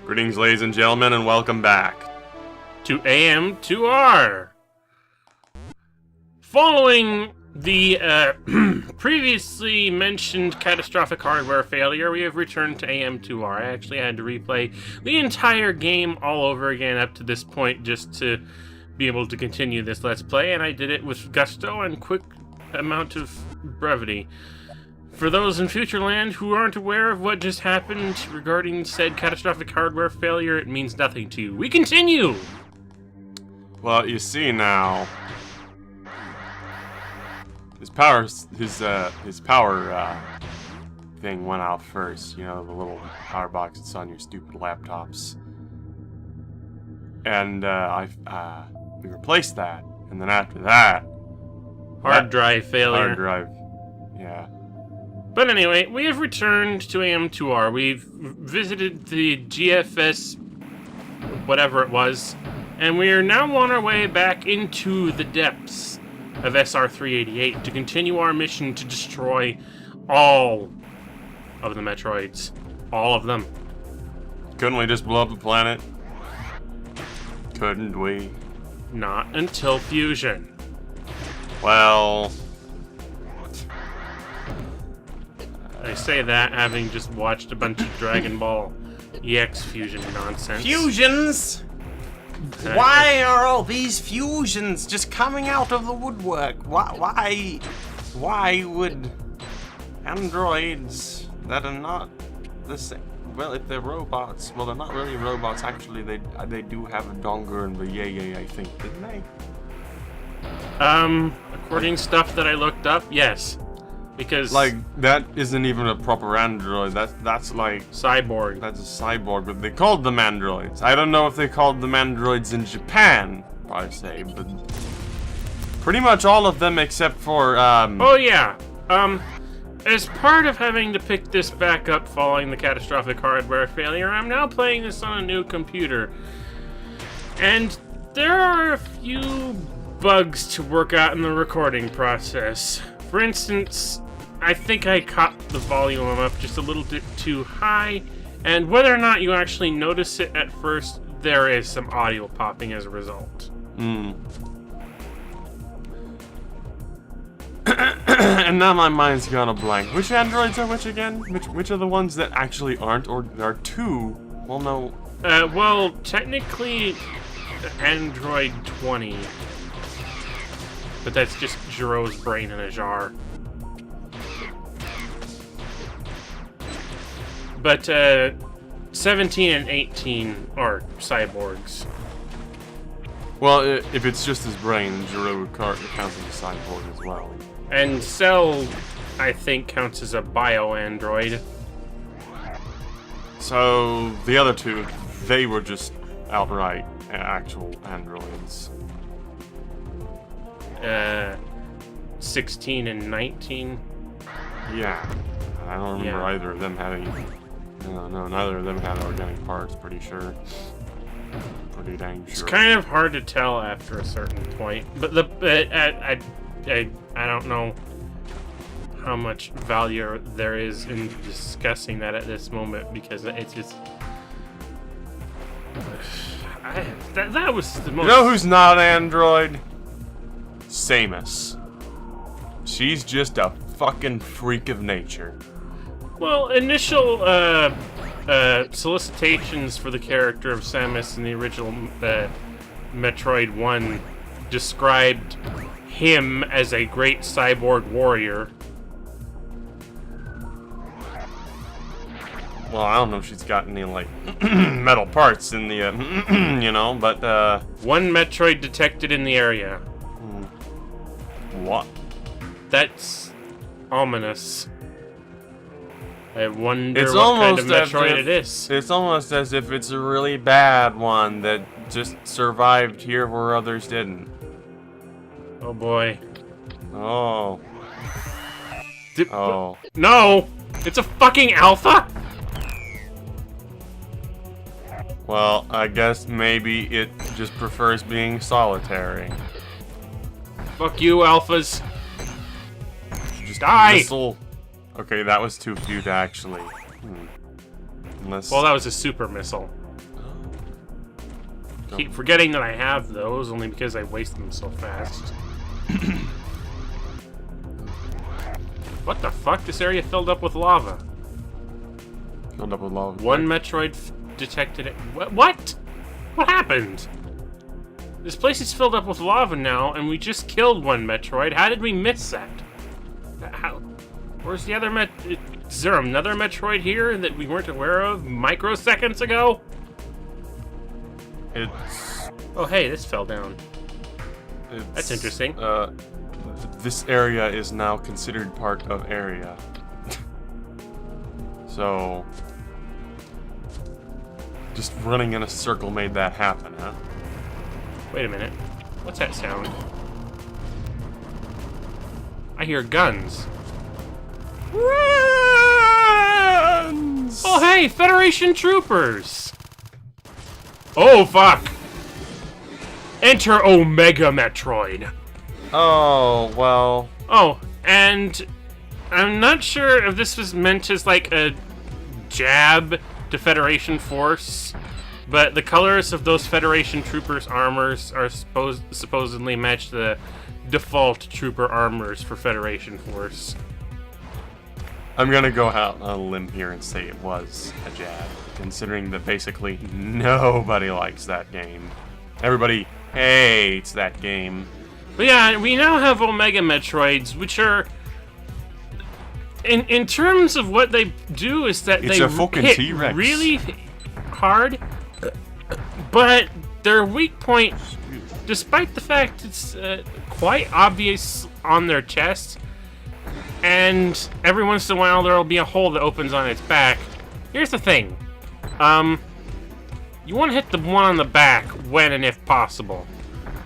Greetings, ladies and gentlemen, and welcome back to AM2R. Following the previously mentioned catastrophic hardware failure, we have returned to AM2R. I actually had to replay the entire game all over again up to this point just to be able to continue this Let's Play, and I did it with gusto and quick amount of brevity. For those in Futureland who aren't aware of what just happened regarding said catastrophic hardware failure, it means nothing to you. We continue! Well, you see now, his power thing went out first. You know, the little power box that's on your stupid laptops, and we replaced that, and then after that, hard drive failure. Hard drive, yeah. But anyway, we have returned to AM2R. We've visited the GFS, whatever it was, and we are now on our way back into the depths of SR-388 to continue our mission to destroy all of the Metroids. All of them. Couldn't we just blow up the planet? Couldn't we? Not until fusion. Well, I say that having just watched a bunch of Dragon Ball EX fusion nonsense. fusions! Why are all these fusions just coming out of the woodwork? Why would androids that are not the same? Well, if they're robots, well, they're not really robots. Actually, they do have a donger and the yay, I think, didn't they? According to stuff that I looked up, yes. Because like that isn't even a proper android. That's like cyborg. That's a cyborg, but they called them androids. I don't know if they called them androids in Japan, I say, but pretty much all of them except for Oh yeah. As part of having to pick this back up following the catastrophic hardware failure, I'm now playing this on a new computer. And there are a few bugs to work out in the recording process. For instance, I think I caught the volume up just a little bit too high, and whether or not you actually notice it at first, there is some audio popping as a result. And now my mind's gone a blank. Which androids are which again? Which are the ones that actually aren't, or there are two? Well, no. Well, technically, Android 20. But that's just Jiro's brain in a jar. But 17 and 18 are cyborgs. Well, if it's just his brain, Jiro counts as a cyborg as well. And Cell, I think, counts as a bio-android. So the other two, they were just outright actual androids. 16 and 19. Yeah, I don't remember either of them having. No, neither of them had organic parts. Pretty sure. Pretty dang sure. It's kind of hard to tell after a certain point, but I don't know how much value there is in discussing that at this moment because it's just. That was the most. You know who's not Android? Samus. She's just a fucking freak of nature. Well, initial solicitations for the character of Samus in the original Metroid 1 described him as a great cyborg warrior. Well, I don't know if she's got any, like, metal parts in the, you know, but, One Metroid detected in the area. What? That's ominous. I wonder what kind of Metroid it is. It's almost as if it's a really bad one that just survived here where others didn't. Oh boy. Oh. Oh. No! It's a fucking alpha? Well, I guess maybe it just prefers being solitary. Fuck you, alphas. Just die! Missile. Okay, that was too few to actually. Unless. Well, that was a super missile. keep forgetting that I have those, only because I waste them so fast. What the fuck? This area filled up with lava. Filled up with lava. One Metroid detected it. What? What happened? This place is filled up with lava now, and we just killed one Metroid. How did we miss that? How? Where's the other Is there another Metroid here that we weren't aware of microseconds ago? It's... Oh, hey, this fell down. That's interesting. This area is now considered part of area. So... just running in a circle made that happen, huh? Wait a minute. What's that sound? I hear guns. Runs! Oh, hey, Federation troopers! Oh, fuck! Enter Omega Metroid. Oh, well... Oh, and I'm not sure if this was meant as like a jab to Federation Force, but the colors of those Federation troopers' armors are supposedly match the default trooper armors for Federation Force. I'm gonna go out on a limb here and say it was a jab, considering that basically nobody likes that game. Everybody hates that game. But yeah, we now have Omega Metroids, which are... In terms of what they do is that It's they a fucking hit T-Rex. really hard, but their weak point, despite the fact it's quite obvious on their chest, and every once in a while there'll be a hole that opens on its back. Here's the thing. You want to hit the one on the back when and if possible.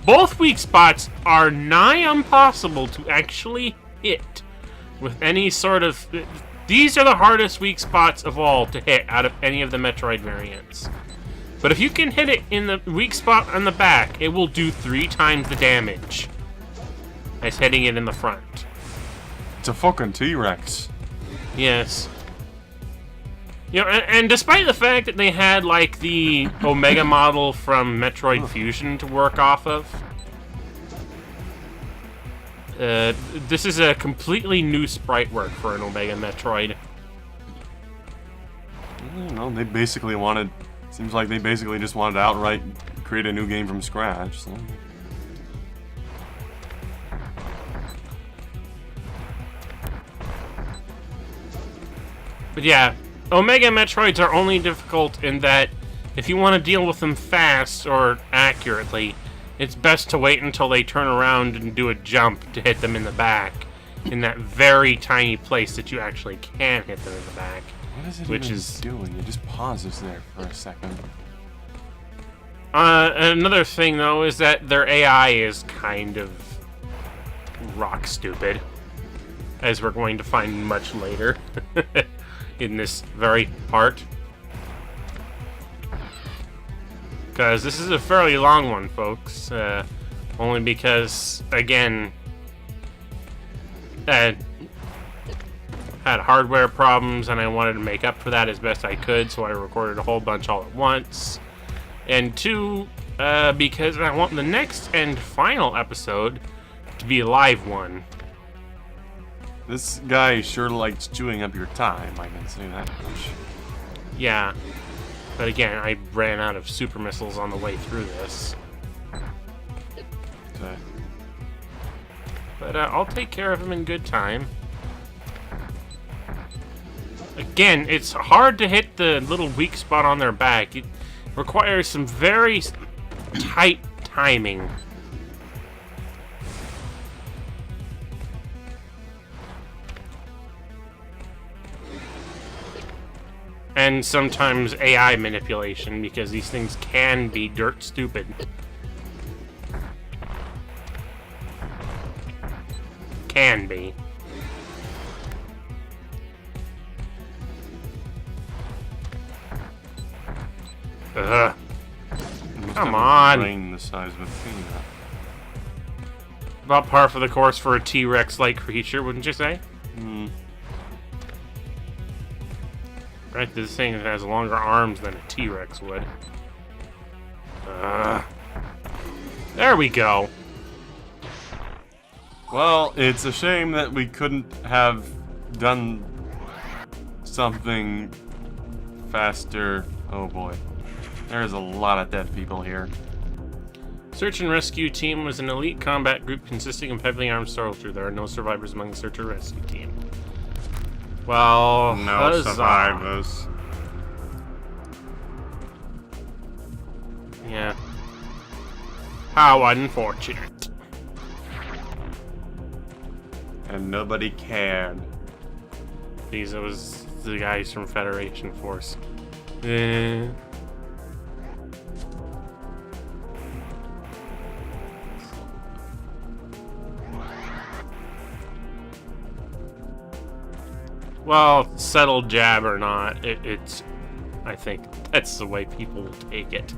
Both weak spots are nigh impossible to actually hit with any sort of... These are the hardest weak spots of all to hit out of any of the Metroid variants. But if you can hit it in the weak spot on the back, it will do 3 times the damage as hitting it in the front. It's a fucking T-Rex. Yes. You know, and despite the fact that they had, like, the Omega model from Metroid Fusion to work off of, this is a completely new sprite work for an Omega Metroid. I don't know, they basically wanted... Seems like they basically just wanted to outright create a new game from scratch, so... But yeah, Omega Metroids are only difficult in that if you want to deal with them fast or accurately, it's best to wait until they turn around and do a jump to hit them in the back, in that very tiny place that you actually can hit them in the back. What is it which even is doing? It just pauses there for a second. Another thing, though, is that their AI is kind of rock stupid, as we're going to find much later in this very part. Because this is a fairly long one, folks. Only because, again, had hardware problems and I wanted to make up for that as best I could, so I recorded a whole bunch all at once. And 2, because I want the next and final episode to be a live one. This guy sure likes chewing up your time, I can say that much. Yeah. But again, I ran out of super missiles on the way through this. Okay. But I'll take care of him in good time. Again, it's hard to hit the little weak spot on their back. It requires some very tight timing. And sometimes AI manipulation, because these things can be dirt stupid. Can be. Ugh. Come on. Brain the size of a peanut. About par for the course for a T-Rex-like creature, wouldn't you say? Hmm. Right, this thing has longer arms than a T-Rex would. There we go. Well, it's a shame that we couldn't have done something faster. Oh boy. There's a lot of dead people here. Search and rescue team was an elite combat group consisting of heavily armed soldiers. There are no survivors among the search and rescue team. Well, No huzzah. survivors. Yeah. How unfortunate. And nobody cared. These was the guys from Federation Force. Well, settled jab or not, it's... I think that's the way people will take it.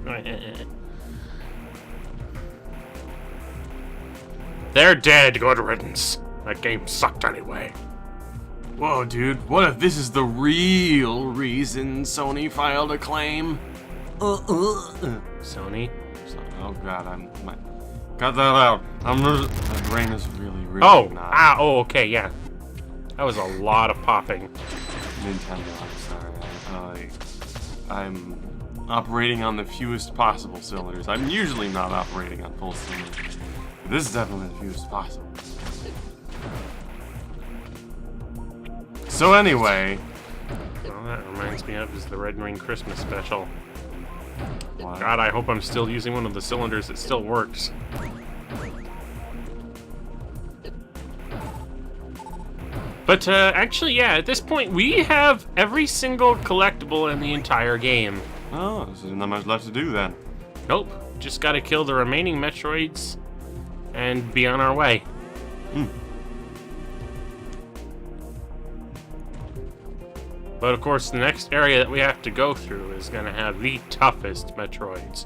They're dead, good riddance. That game sucked anyway. Whoa, dude, what if this is the real reason Sony filed a claim? Sony? Oh god, cut that out. My brain is really not. Oh, okay, yeah. That was a lot of popping. Nintendo, I'm sorry. I'm operating on the fewest possible cylinders. I'm usually not operating on full cylinders. But this is definitely the fewest possible. So anyway... Well, that reminds me of is the Red Ring Christmas special. What? God, I hope I'm still using one of the cylinders that still works. But, actually, yeah, at this point, we have every single collectible in the entire game. Oh, there's not much left to do then. Nope. Just gotta kill the remaining Metroids and be on our way. But, of course, the next area that we have to go through is gonna have the toughest Metroids.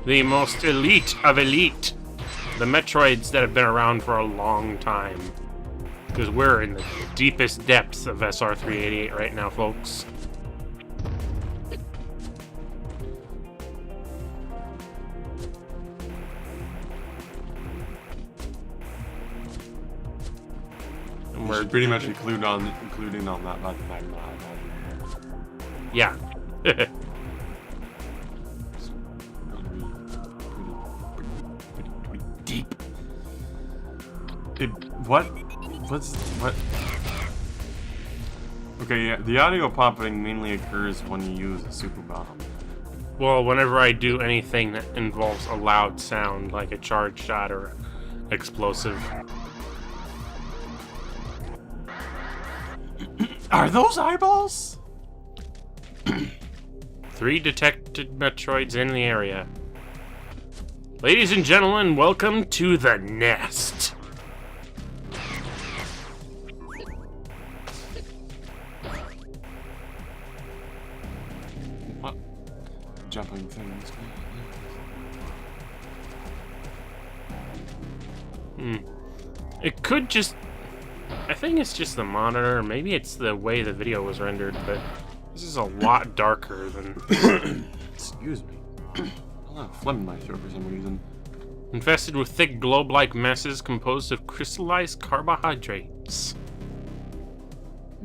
The most elite of elite. The Metroids that have been around for a long time. Because we're in the deepest depths of SR388 right now, folks. And We're pretty much including on that like magma. Yeah. Pretty deep. What? Okay, yeah, the audio popping mainly occurs when you use a super bomb. Well, whenever I do anything that involves a loud sound, like a charge shot or explosive. Are those eyeballs? 3 detected Metroids in the area. Ladies and gentlemen, welcome to the nest. What? Jumping things. It could just... I think it's just the monitor, or maybe it's the way the video was rendered, but this is a lot darker than... Excuse me. A lot of phlegm in my throat for some reason. Infested with thick globe-like masses composed of crystallized carbohydrates.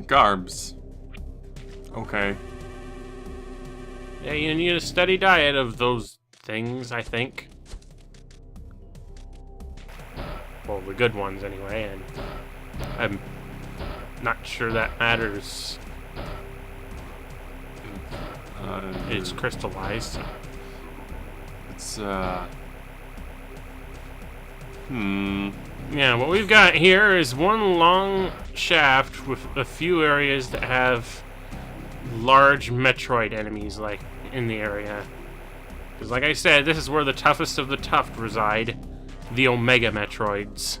Garbs. Okay. Yeah, you need a steady diet of those things, I think. Well, the good ones, anyway, and I'm not sure that matters. It's crystallized. It's, Yeah, what we've got here is one long shaft with a few areas that have large Metroid enemies, like, in the area. Because, like I said, this is where the toughest of the tough reside. The Omega Metroids.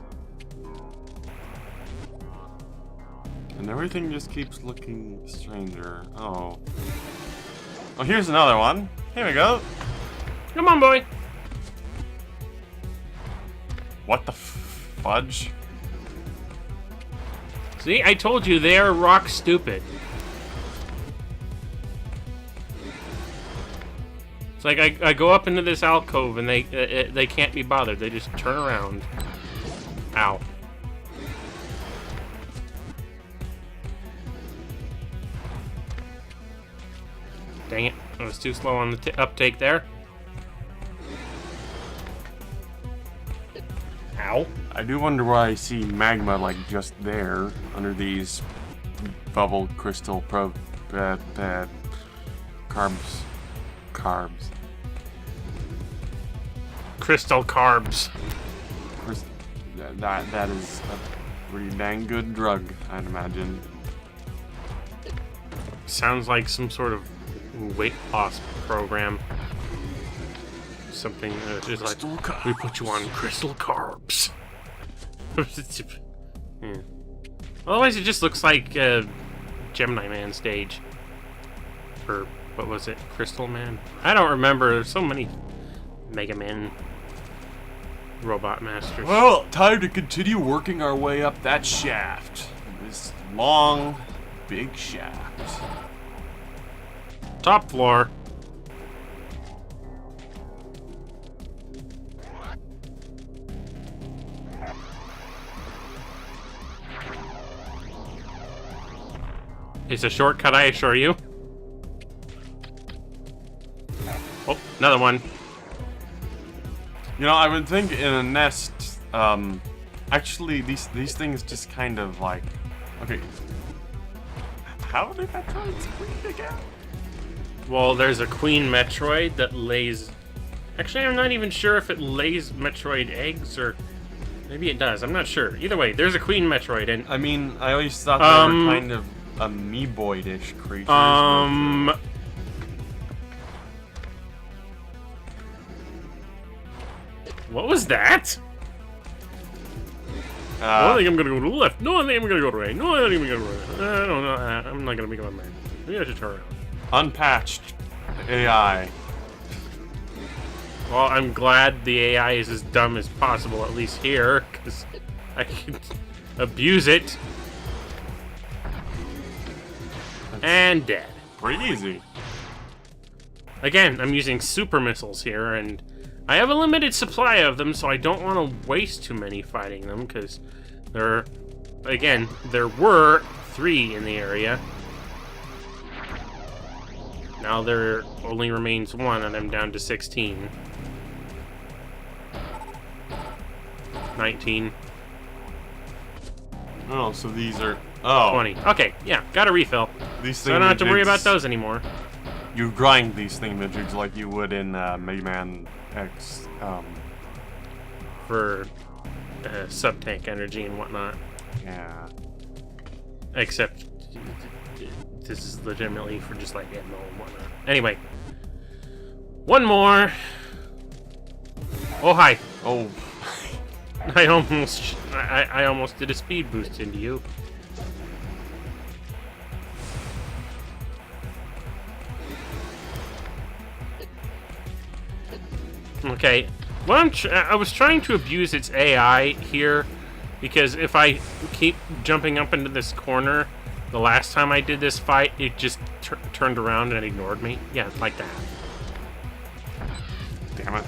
And everything just keeps looking stranger. Oh. Oh, here's another one. Here we go. Come on, boy. What the fudge? See, I told you they're rock stupid. It's like I go up into this alcove and they can't be bothered. They just turn around. Ow. Dang it. I was too slow on the uptake there. Ow. I do wonder why I see magma like just there under these bubble crystal carbs. Crystal carbs. That is a pretty dang good drug, I'd imagine. Sounds like some sort of weight loss program. Something just like we put you on crystal carbs. Yeah. Otherwise, it just looks like Gemini Man stage. Or what was it? Crystal Man? I don't remember. There's so many Mega Man robot masters. Well, time to continue working our way up that shaft. This long, big shaft. Top floor. It's a shortcut, I assure you. Oh, another one. You know, I would think in a nest, actually these things just kind of like, okay, how do Metroids breed again? Well, there's a queen Metroid that lays... Actually, I'm not even sure if it lays Metroid eggs or... Maybe it does, I'm not sure. Either way, there's a queen Metroid and... I mean, I always thought they were kind of amoeboid-ish creatures. What was that? I think I'm gonna go to the left. No, I think I'm gonna go to the right. No, I think I'm gonna go to the right. I don't know. I'm not gonna make up my mind. Maybe I should turn around. Unpatched AI. Well, I'm glad the AI is as dumb as possible, at least here, because I can abuse it. And dead. Pretty easy. Again, I'm using super missiles here, and I have a limited supply of them, so I don't want to waste too many fighting them, because there were 3 in the area. Now there only remains 1, and I'm down to 16. 19. Oh, so these are... Oh. 20. Okay, yeah, got a refill. These so I don't have to worry about those anymore. You grind these thingamajigs like you would in Mega Man X. For sub-tank energy and whatnot. Yeah. Except this is legitimately for just like ammo and whatnot. Anyway. One more. Oh, hi. Oh. I almost did a speed boost into you. Okay, well, I was trying to abuse its AI here, because if I keep jumping up into this corner, the last time I did this fight, it just turned around and ignored me. Yeah, like that. Damn it.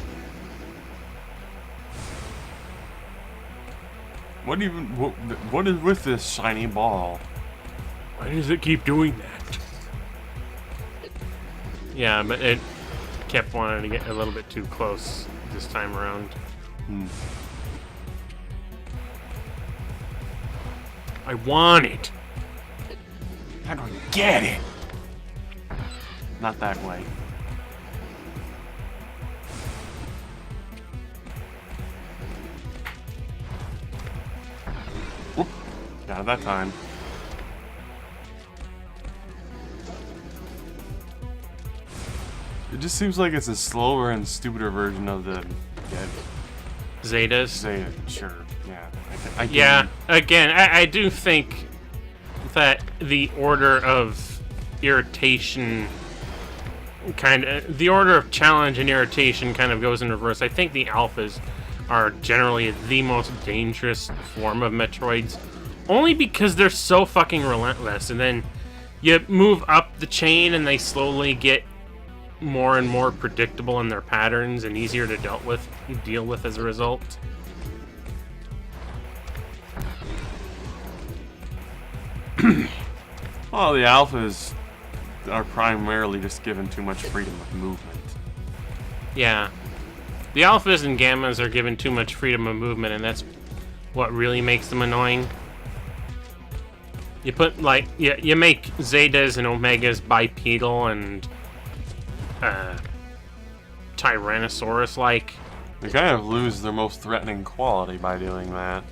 What is with this shiny ball? Why does it keep doing that? Yeah, but it kept wanting to get a little bit too close this time around. I want it. How do I get it? Not that way. Whoop. Got it that time. It just seems like it's a slower and stupider version of the Zetas? Zeta, sure. Yeah. I can, yeah, again, I do think that the order of irritation the order of challenge and irritation kind of goes in reverse. I think the alphas are generally the most dangerous form of Metroids, only because they're so fucking relentless, and then you move up the chain and they slowly get more and more predictable in their patterns and easier to deal with as a result. Well, the alphas are primarily just given too much freedom of movement. Yeah. The alphas and gammas are given too much freedom of movement, and that's what really makes them annoying. You put, like, you make Zetas and Omegas bipedal and Tyrannosaurus-like. They kind of lose their most threatening quality by doing that.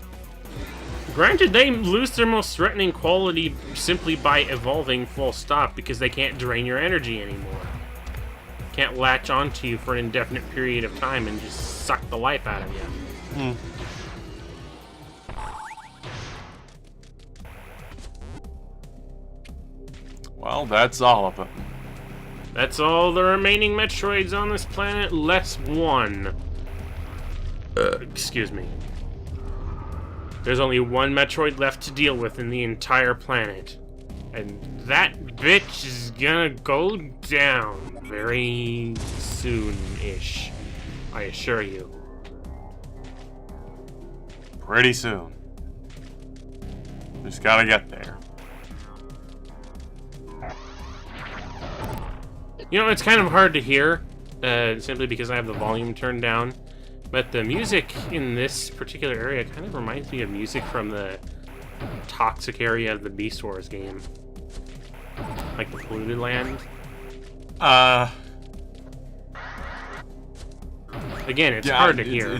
Granted, they lose their most threatening quality simply by evolving full stop because they can't drain your energy anymore. Can't latch onto you for an indefinite period of time and just suck the life out of you. Well, that's all of them. That's all the remaining Metroids on this planet, less one. Excuse me. There's only one Metroid left to deal with in the entire planet. And that bitch is gonna go down very soon-ish. I assure you. Pretty soon. Just gotta get there. You know, it's kind of hard to hear, simply because I have the volume turned down. But the music in this particular area kind of reminds me of music from the toxic area of the Beast Wars game. Like the polluted land. Again, it's hard to hear.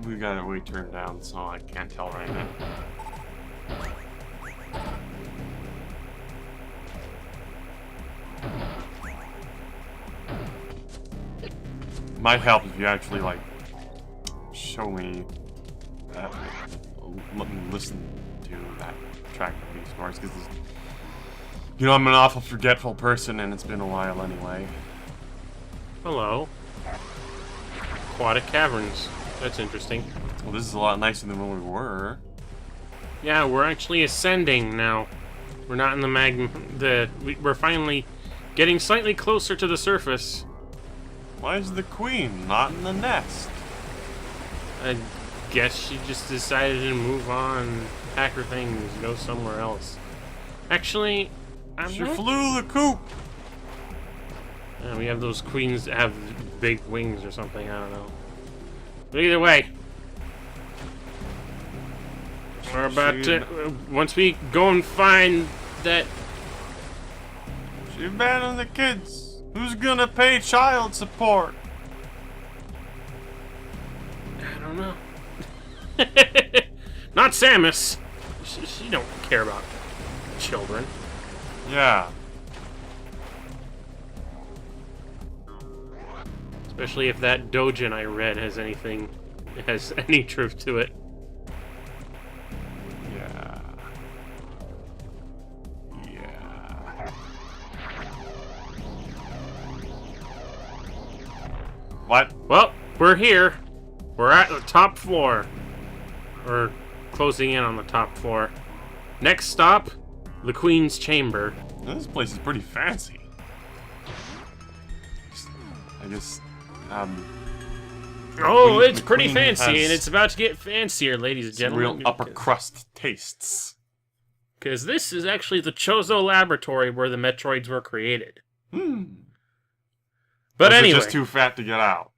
We got it way turned down, so I can't tell right now. Might help if you actually, like, show me that, let me listen to that track of Beast Wars, because, you know, I'm an awful forgetful person, and it's been a while anyway. Hello. Aquatic caverns. That's interesting. Well, this is a lot nicer than when we were. Yeah, we're actually ascending now. We're not in the magma. We're finally getting slightly closer to the surface. Why is the queen not in the nest? I guess she just decided to move on, pack her things, go somewhere else. Actually, She flew the coop! We have those queens that have big wings or something, I don't know. But either way, we're about to, once we go and find that... She abandoned the kids! Who's gonna pay child support? I don't know. Not Samus. She don't care about children. Yeah. Especially if that Dojin I read has any truth to it. Yeah. Yeah. What? Well, we're here. We're at the top floor. We're closing in on the top floor. Next stop, the Queen's Chamber. This place is pretty fancy. I guess, Oh, it's the pretty Queen fancy, has and it's about to get fancier, ladies and some gentlemen. real upper crust tastes. Because this is actually the Chozo laboratory where the Metroids were created. But Or is it anyway, just too fat to get out.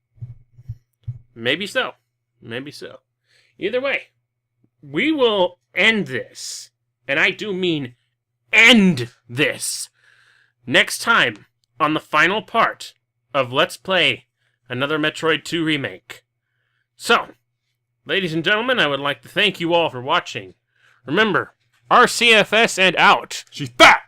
maybe so. Maybe so. Either way, we will end this, and I do mean end this, next time on the final part of Let's Play another Metroid 2 remake. So, ladies and gentlemen, I would like to thank you all for watching. Remember, RCFS and out. She's fat!